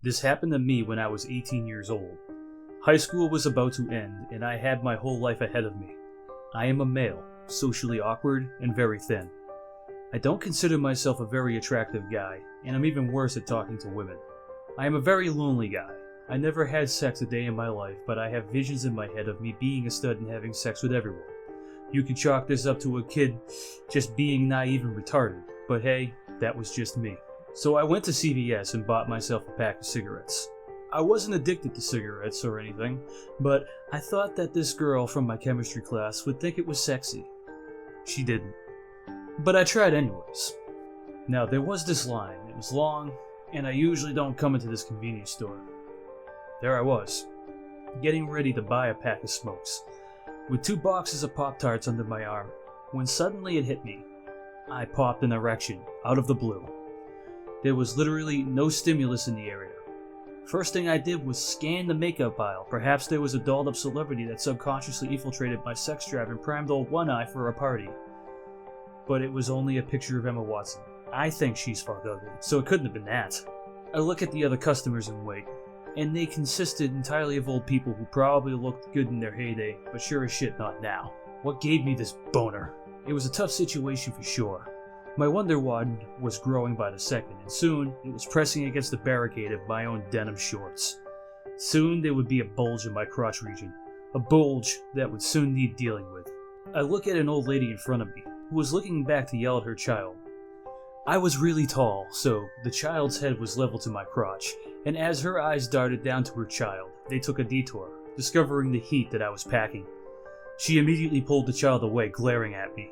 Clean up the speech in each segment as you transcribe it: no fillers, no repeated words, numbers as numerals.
This happened to me when I was 18 years old. High school was about to end, and I had my whole life ahead of me. I am a male, socially awkward, and very thin. I don't consider myself a very attractive guy, and I'm even worse at talking to women. I am a very lonely guy. I never had sex a day in my life, but I have visions in my head of me being a stud and having sex with everyone. You could chalk this up to a kid just being naive and retarded, but hey, that was just me. So I went to CVS and bought myself a pack of cigarettes. I wasn't addicted to cigarettes or anything, but I thought that this girl from my chemistry class would think it was sexy. She didn't. But I tried anyways. Now there was this line. It was long, and I usually don't come into this convenience store. There I was, getting ready to buy a pack of smokes, with 2 boxes of Pop-Tarts under my arm, when suddenly it hit me. I popped an erection, out of the blue. There was literally no stimulus in the area. First thing I did was scan the makeup aisle. Perhaps there was a dolled up celebrity that subconsciously infiltrated my sex drive and primed old One Eye for a party. But it was only a picture of Emma Watson. I think she's fuck ugly, so it couldn't have been that. I look at the other customers and wait, and they consisted entirely of old people who probably looked good in their heyday, but sure as shit not now. What gave me this boner? It was a tough situation for sure. My wonder wand was growing by the second, and soon it was pressing against the barricade of my own denim shorts. Soon there would be a bulge in my crotch region, a bulge that would soon need dealing with. I look at an old lady in front of me, who was looking back to yell at her child. I was really tall, so the child's head was level to my crotch, and as her eyes darted down to her child, they took a detour, discovering the heat that I was packing. She immediately pulled the child away, glaring at me,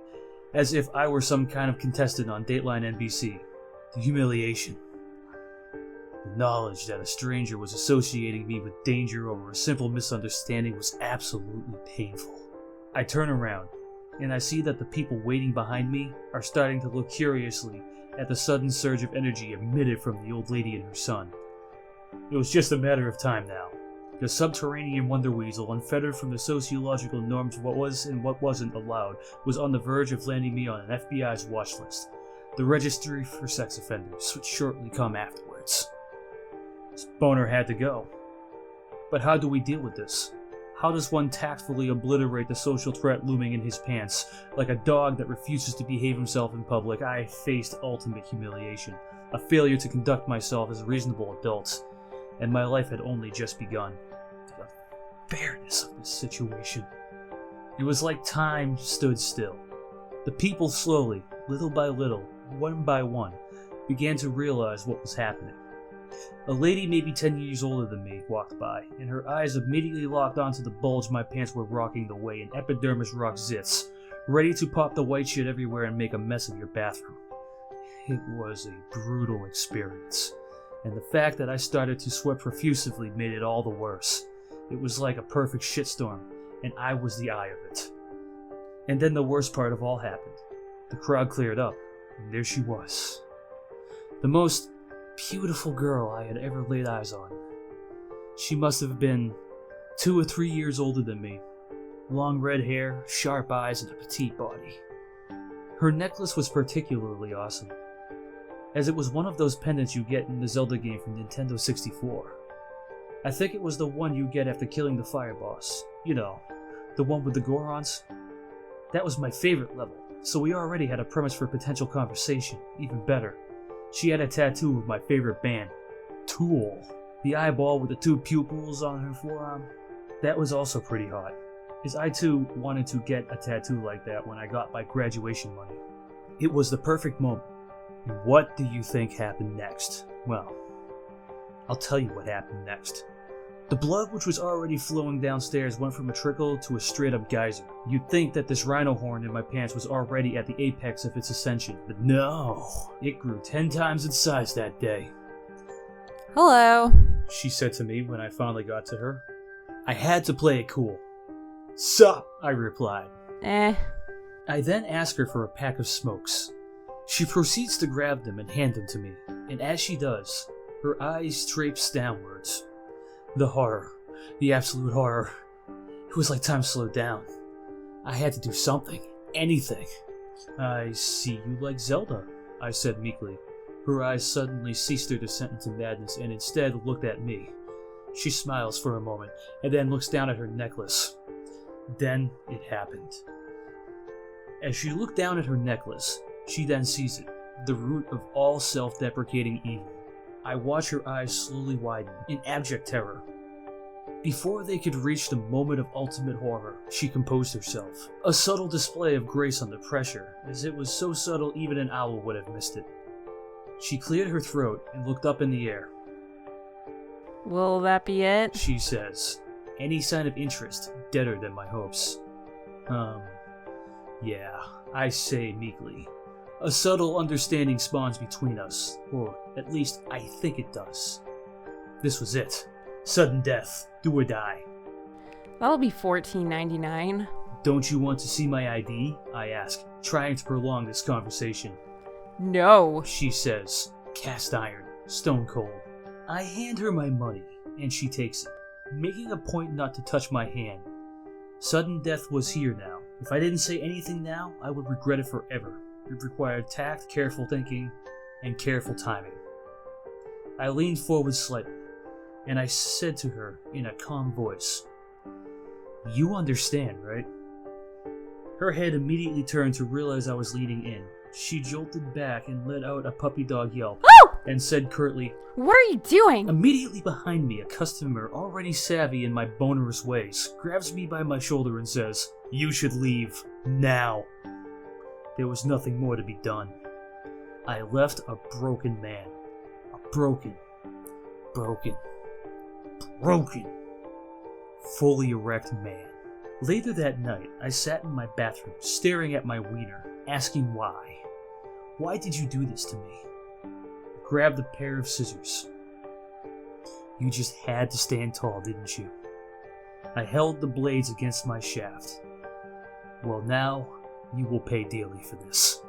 as if I were some kind of contestant on Dateline NBC. The humiliation. The knowledge that a stranger was associating me with danger over a simple misunderstanding was absolutely painful. I turn around, and I see that the people waiting behind me are starting to look curiously at the sudden surge of energy emitted from the old lady and her son. It was just a matter of time now. The subterranean wonder weasel, unfettered from the sociological norms of what was and what wasn't allowed, was on the verge of landing me on an FBI's watch list. The registry for sex offenders would shortly come afterwards. This boner had to go. But how do we deal with this? How does one tactfully obliterate the social threat looming in his pants? Like a dog that refuses to behave himself in public, I faced ultimate humiliation, a failure to conduct myself as a reasonable adult, and my life had only just begun. The fairness of this situation. It was like time stood still. The people slowly, little by little, one by one, began to realize what was happening. A lady maybe 10 years older than me walked by, and her eyes immediately locked onto the bulge my pants were rocking the way an epidermis rock zits, ready to pop the white shit everywhere and make a mess of your bathroom. It was a brutal experience, and the fact that I started to sweat profusely made it all the worse. It was like a perfect shitstorm, and I was the eye of it. And then the worst part of all happened. The crowd cleared up, and there she was. The most beautiful girl I had ever laid eyes on. She must have been 2 or 3 years older than me. Long red hair, sharp eyes, and a petite body. Her necklace was particularly awesome, as it was one of those pendants you get in the Zelda game from Nintendo 64. I think it was the one you get after killing the fire boss. You know, the one with the Gorons. That was my favorite level, so we already had a premise for potential conversation. Even better, she had a tattoo of my favorite band, Tool. The eyeball with the 2 pupils on her forearm. That was also pretty hot, as I too wanted to get a tattoo like that when I got my graduation money. It was the perfect moment. And what do you think happened next? Well, I'll tell you what happened next. The blood, which was already flowing downstairs, went from a trickle to a straight-up geyser. You'd think that this rhino horn in my pants was already at the apex of its ascension, but no! It grew 10 times its size that day. Hello, She said to me when I finally got to her. I had to play it cool. Sup? I replied. I then asked her for a pack of smokes. She proceeds to grab them and hand them to me, and as she does, her eyes traipse downwards. The horror. The absolute horror. It was like time slowed down. I had to do something. Anything. I see you like Zelda, I said meekly. Her eyes suddenly ceased their descent into madness and instead looked at me. She smiles for a moment and then looks down at her necklace. Then it happened. As she looked down at her necklace, she then sees it, the root of all self-deprecating evil. I watch her eyes slowly widen in abject terror. Before they could reach the moment of ultimate horror, she composed herself. A subtle display of grace under pressure, as it was so subtle even an owl would have missed it. She cleared her throat and looked up in the air. Will that be it? She says, any sign of interest deader than my hopes. Yeah, I say meekly. A subtle understanding spawns between us, or at least I think it does. This was it. Sudden death, do or die. That'll be $14.99. Don't you want to see my ID? I ask, trying to prolong this conversation. No. She says, cast iron, stone cold. I hand her my money, and she takes it, making a point not to touch my hand. Sudden death was here now. If I didn't say anything now, I would regret it forever. It required tact, careful thinking, and careful timing. I leaned forward slightly, and I said to her in a calm voice, you understand, right? Her head immediately turned to realize I was leaning in. She jolted back and let out a puppy dog yelp, and said curtly, What are you doing? Immediately behind me, a customer already savvy in my bonerous ways grabs me by my shoulder and says, you should leave, now. There was nothing more to be done. I left a broken man. A broken, fully erect man. Later that night, I sat in my bathroom, staring at my wiener, asking why. Why did you do this to me? I grabbed a pair of scissors. You just had to stand tall, didn't you? I held the blades against my shaft. Well, now, you will pay dearly for this.